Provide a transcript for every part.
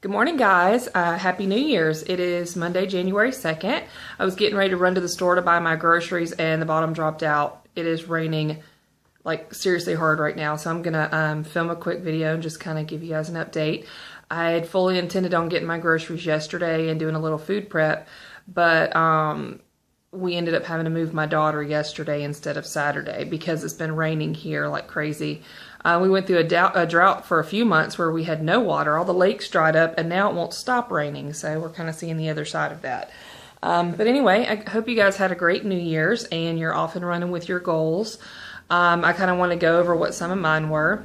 Good morning, guys. Happy New Year's. It is Monday, January 2nd. I was getting ready to run to the store to buy my groceries and the bottom dropped out. It is raining like seriously hard right now, so I'm gonna film a quick video and just kind of give you guys an update. I had fully intended on getting my groceries yesterday and doing a little food prep, but we ended up having to move my daughter yesterday instead of Saturday because it's been raining here like crazy. We went through a drought for a few months where we had no water. All the lakes dried up, and now it won't stop raining, so we're kind of seeing the other side of that. But anyway, I hope you guys had a great New Year's and you're off and running with your goals. I kind of want to go over what some of mine were.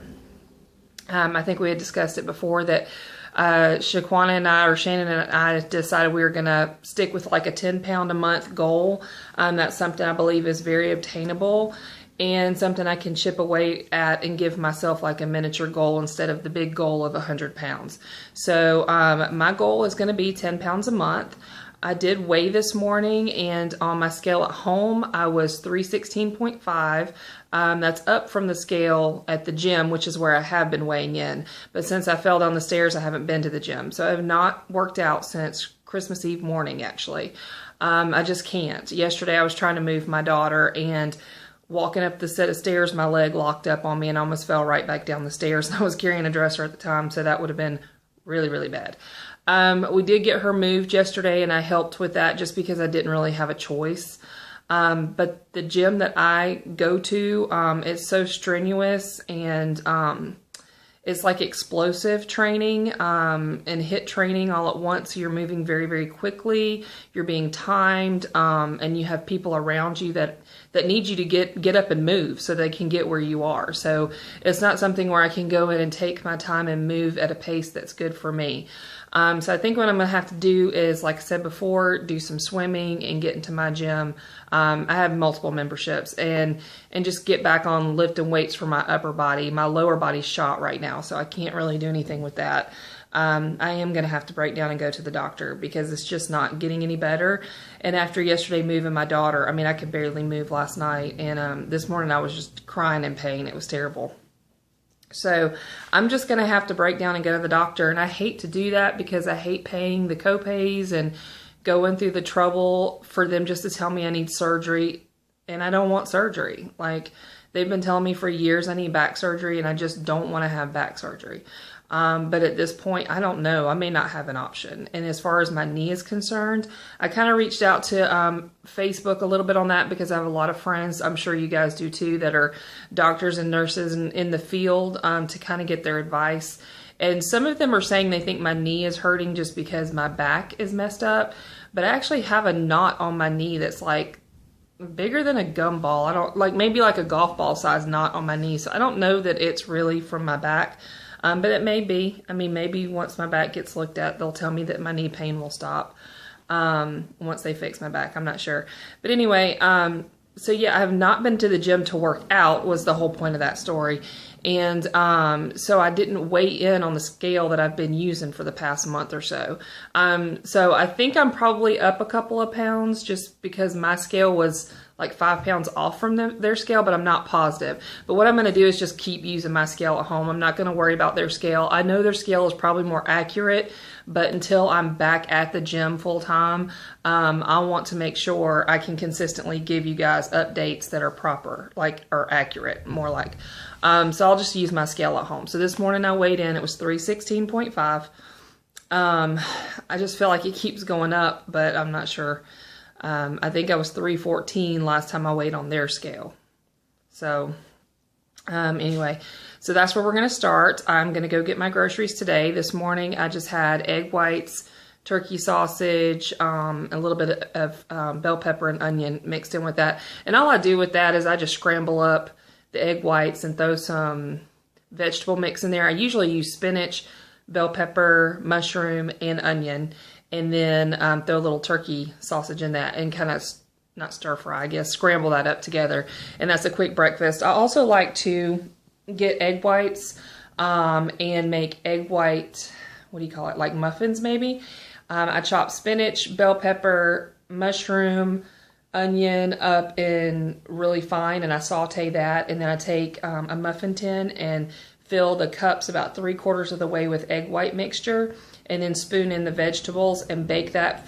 I think we had discussed it before that Shaquana and I, or Shannon and I, decided we were going to stick with like a 10-pound a month goal. That's something I believe is very obtainable and something I can chip away at and give myself like a miniature goal instead of the big goal of 100 pounds. So my goal is going to be 10 pounds a month. I did weigh this morning, and on my scale at home, I was 316.5. That's up from the scale at the gym, which is where I have been weighing in. But since I fell down the stairs, I haven't been to the gym. So I have not worked out since Christmas Eve morning, actually. I just can't. Yesterday, I was trying to move my daughter, and walking up the set of stairs, my leg locked up on me and almost fell right back down the stairs. I was carrying a dresser at the time, so that would have been really, really bad. We did get her moved yesterday, and I helped with that just because I didn't really have a choice. But the gym that I go to, it's so strenuous, and it's like explosive training and HIIT training all at once. You're moving very, very quickly. You're being timed, and you have people around you that need you to get up and move so they can get where you are. So it's not something where I can go in and take my time and move at a pace that's good for me. So I think what I'm going to have to do is, like I said before, do some swimming and get into my gym. I have multiple memberships, and just get back on lifting weights for my upper body. My lower body's shot right now, so I can't really do anything with that. I am going to have to break down and go to the doctor because it's just not getting any better. And after yesterday moving my daughter, I mean, I could barely move last night, and this morning I was just crying in pain. It was terrible. So I'm just going to have to break down and go to the doctor. And I hate to do that because I hate paying the copays and going through the trouble for them just to tell me I need surgery. And I don't want surgery. Like, they've been telling me for years I need back surgery, and I just don't want to have back surgery. But at this point, I don't know. I may not have an option. And as far as my knee is concerned, I kind of reached out to Facebook a little bit on that because I have a lot of friends, I'm sure you guys do too, that are doctors and nurses in the field to kind of get their advice. And some of them are saying they think my knee is hurting just because my back is messed up. But I actually have a knot on my knee that's like bigger than a gumball. I don't like, maybe like a golf ball size knot on my knee. So I don't know that it's really from my back. But it may be. I mean, maybe once my back gets looked at, they'll tell me that my knee pain will stop once they fix my back. I'm not sure. But anyway, so yeah, I have not been to the gym to work out was the whole point of that story. And so I didn't weigh in on the scale that I've been using for the past month or so. So I think I'm probably up a couple of pounds just because my scale was like 5 pounds off from their scale, but I'm not positive. But what I'm going to do is just keep using my scale at home. I'm not going to worry about their scale. I know their scale is probably more accurate, but until I'm back at the gym full time, I want to make sure I can consistently give you guys updates that are proper, like, or accurate, more like. So I'll just use my scale at home. So this morning I weighed in, it was 316.5. I just feel like it keeps going up, but I'm not sure. I think I was 314 last time I weighed on their scale. So, anyway, so that's where we're going to start. I'm going to go get my groceries today. This morning, I just had egg whites, turkey sausage, a little bit of bell pepper and onion mixed in with that. And all I do with that is I just scramble up the egg whites and throw some vegetable mix in there. I usually use spinach, bell pepper, mushroom, and onion. And then throw a little turkey sausage in that and kind of, not stir fry, I guess, scramble that up together. And that's a quick breakfast. I also like to get egg whites and make egg white, what do you call it, like muffins maybe. I chop spinach, bell pepper, mushroom, onion up in really fine, and I saute that. And then I take a muffin tin and fill the cups about 3/4 of the way with egg white mixture, and then spoon in the vegetables and bake that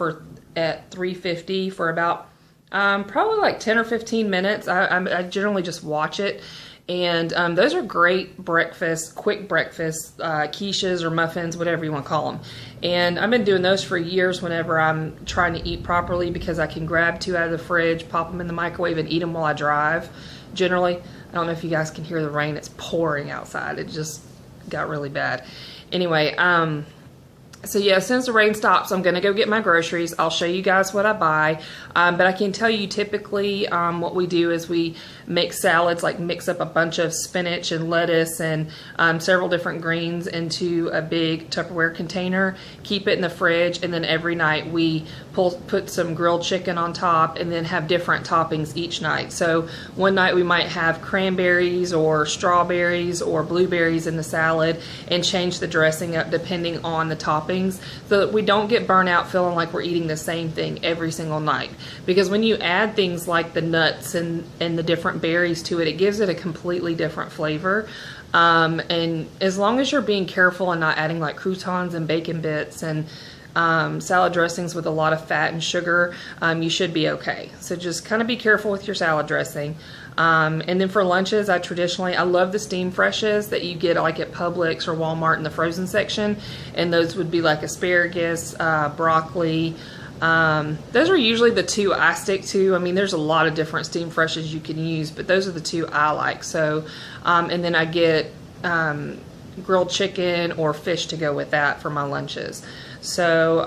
at 350 for about probably like 10 or 15 minutes. I generally just watch it. And those are great breakfast, quick breakfast, quiches or muffins, whatever you want to call them. And I've been doing those for years whenever I'm trying to eat properly, because I can grab 2 out of the fridge, pop them in the microwave, and eat them while I drive. Generally, I don't know if you guys can hear the rain. It's pouring outside. It just got really bad. Anyway, so yeah, since the rain stops, I'm going to go get my groceries. I'll show you guys what I buy. But I can tell you typically what we do is we make salads, like mix up a bunch of spinach and lettuce and several different greens into a big Tupperware container, keep it in the fridge, and then every night we put some grilled chicken on top and then have different toppings each night. So one night we might have cranberries or strawberries or blueberries in the salad and change the dressing up depending on the toppings, so that we don't get burnt out feeling like we're eating the same thing every single night. Because when you add things like the nuts and the different berries to it, it gives it a completely different flavor. And as long as you're being careful and not adding like croutons and bacon bits and salad dressings with a lot of fat and sugar, you should be okay. So just kind of be careful with your salad dressing. And then for lunches, I love the steam freshes that you get like at Publix or Walmart in the frozen section. And those would be like asparagus, broccoli. Those are usually the 2 I stick to. I mean, there's a lot of different steam freshes you can use, but those are the 2 I like. So, and then I get grilled chicken or fish to go with that for my lunches. So,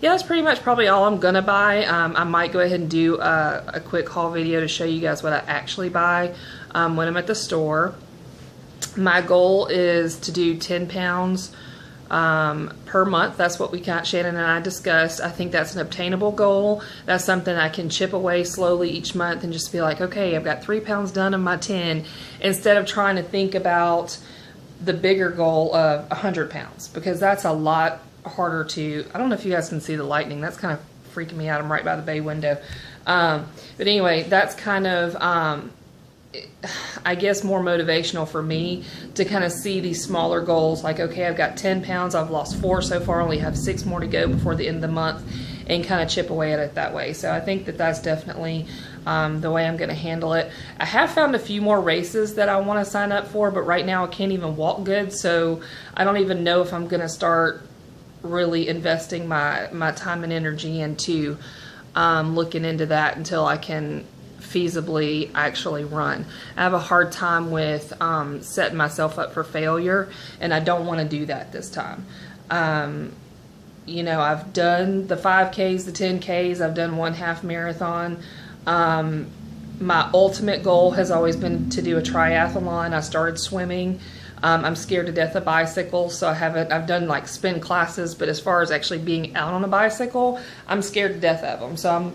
yeah, that's pretty much probably all I'm gonna buy. I might go ahead and do a quick haul video to show you guys what I actually buy when I'm at the store. My goal is to do 10 pounds per month. That's what Shannon and I discussed. I think that's an obtainable goal. That's something I can chip away slowly each month and just be like, okay, I've got 3 pounds done of my 10, instead of trying to think about the bigger goal of 100 pounds, because that's a lot harder to, I don't know if you guys can see the lightning. That's kind of freaking me out. I'm right by the bay window. But anyway, that's kind of, I guess, more motivational for me to kind of see these smaller goals. Like, okay, I've got 10 pounds. I've lost 4 so far. Only have 6 more to go before the end of the month, and kind of chip away at it that way. So I think that that's definitely the way I'm going to handle it. I have found a few more races that I want to sign up for, but right now I can't even walk good. So I don't even know if I'm going to start really investing my time and energy into looking into that until I can feasibly actually run. I have a hard time with setting myself up for failure, and I don't want to do that this time. You know, I've done the 5Ks, the 10Ks, I've done 1 half marathon. My ultimate goal has always been to do a triathlon. I started swimming. I'm scared to death of bicycles, so I've done like spin classes, but as far as actually being out on a bicycle, I'm scared to death of them. So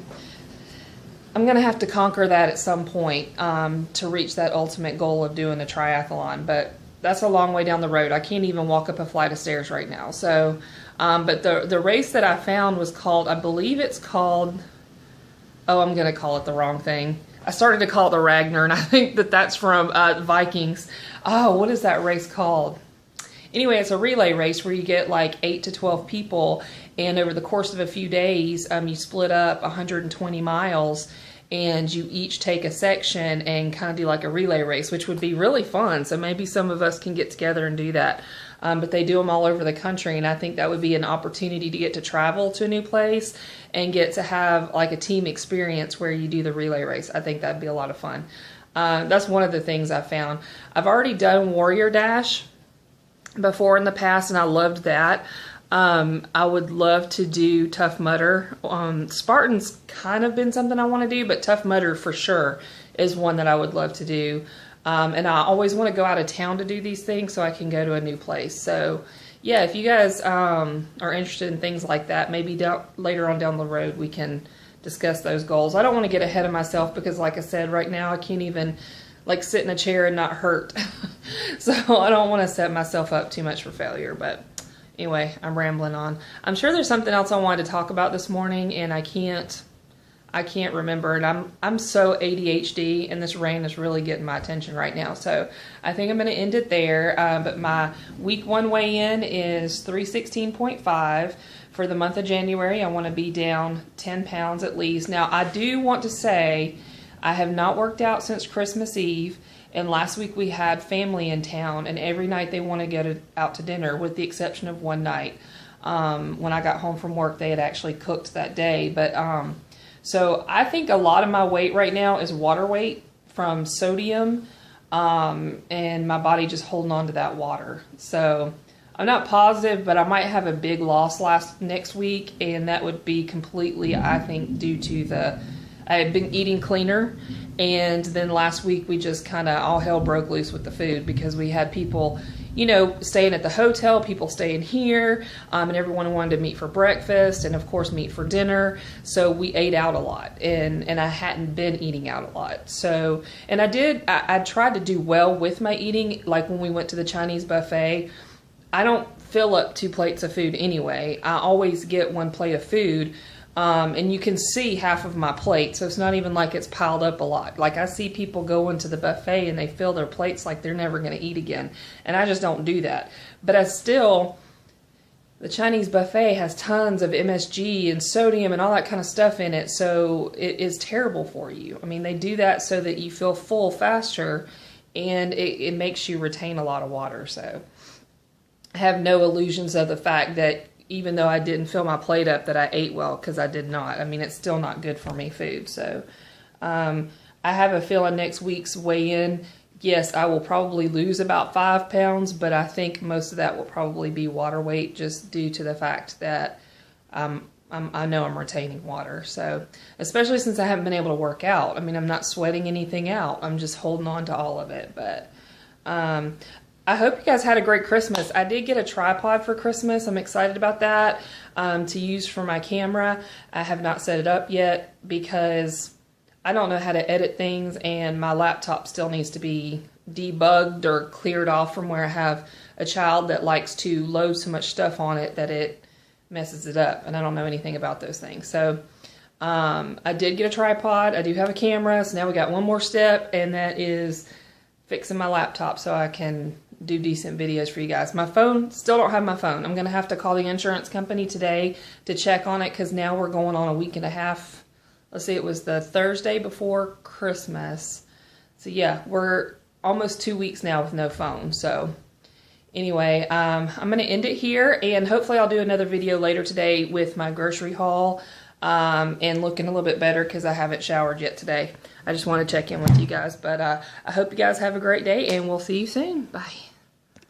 I'm going to have to conquer that at some point to reach that ultimate goal of doing a triathlon, but that's a long way down the road. I can't even walk up a flight of stairs right now. So, but the race that I found was called, I believe it's called, oh, I'm going to call it the wrong thing. I started to call it the Ragnar, and I think that that's from Vikings. Oh, what is that race called? Anyway, it's a relay race where you get like 8 to 12 people, and over the course of a few days, you split up 120 miles, and you each take a section and kind of do like a relay race, which would be really fun. So maybe some of us can get together and do that. But they do them all over the country, and I think that would be an opportunity to get to travel to a new place and get to have like a team experience where you do the relay race. I think that'd be a lot of fun. That's one of the things I found. I've already done Warrior Dash before in the past, and I loved that. I would love to do Tough Mudder. Spartan's kind of been something I want to do, but Tough Mudder for sure is one that I would love to do. And I always want to go out of town to do these things so I can go to a new place. So yeah, if you guys are interested in things like that, maybe later on down the road we can discuss those goals. I don't want to get ahead of myself because, like I said, right now I can't even like sit in a chair and not hurt. So I don't want to set myself up too much for failure. But anyway, I'm rambling on. I'm sure there's something else I wanted to talk about this morning, and I I can't remember, and I'm so ADHD, and this rain is really getting my attention right now. So I think I'm going to end it there. But my week 1 weigh-in is 316.5. For the month of January, I want to be down 10 pounds at least. Now, I do want to say I have not worked out since Christmas Eve. And last week we had family in town, and every night they want to go out to dinner, with the exception of one night. When I got home from work, they had actually cooked that day. But so I think a lot of my weight right now is water weight from sodium, and my body just holding on to that water. So I'm not positive, but I might have a big loss next week, and that would be completely, I think, due to I've been eating cleaner, and then last week we just kind of all hell broke loose with the food because we had people, you know, staying at the hotel, people staying here, and everyone wanted to meet for breakfast and of course meet for dinner. So we ate out a lot, and I hadn't been eating out a lot. So, and I tried to do well with my eating. Like when we went to the Chinese buffet, I don't fill up 2 plates of food anyway. I always get 1 plate of food. And you can see half of my plate, so it's not even like it's piled up a lot. Like I see people go into the buffet and they fill their plates like they're never going to eat again, and I just don't do that. But the Chinese buffet has tons of MSG and sodium and all that kind of stuff in it, so it is terrible for you. I mean, they do that so that you feel full faster, and it makes you retain a lot of water. So I have no illusions of the fact that even though I didn't fill my plate up, that I ate well, because I did not. I mean, it's still not good for me food. So I have a feeling next week's weigh-in, yes, I will probably lose about 5 pounds, but I think most of that will probably be water weight, just due to the fact that I know I'm retaining water. So especially since I haven't been able to work out. I mean, I'm not sweating anything out. I'm just holding on to all of it. But I hope you guys had a great Christmas. I did get a tripod for Christmas. I'm excited about that, to use for my camera. I have not set it up yet because I don't know how to edit things, and my laptop still needs to be debugged or cleared off from where I have a child that likes to load so much stuff on it that it messes it up, and I don't know anything about those things. So I did get a tripod. I do have a camera, so now we got one more step, and that is fixing my laptop so I can do decent videos for you guys. My phone, still don't have my phone. I'm going to have to call the insurance company today to check on it, because now we're going on a week and a half. Let's see, it was the Thursday before Christmas. So yeah, we're almost 2 weeks now with no phone. So anyway, I'm going to end it here, and hopefully I'll do another video later today with my grocery haul, and looking a little bit better because I haven't showered yet today. I just want to check in with you guys. But I hope you guys have a great day, and we'll see you soon. Bye.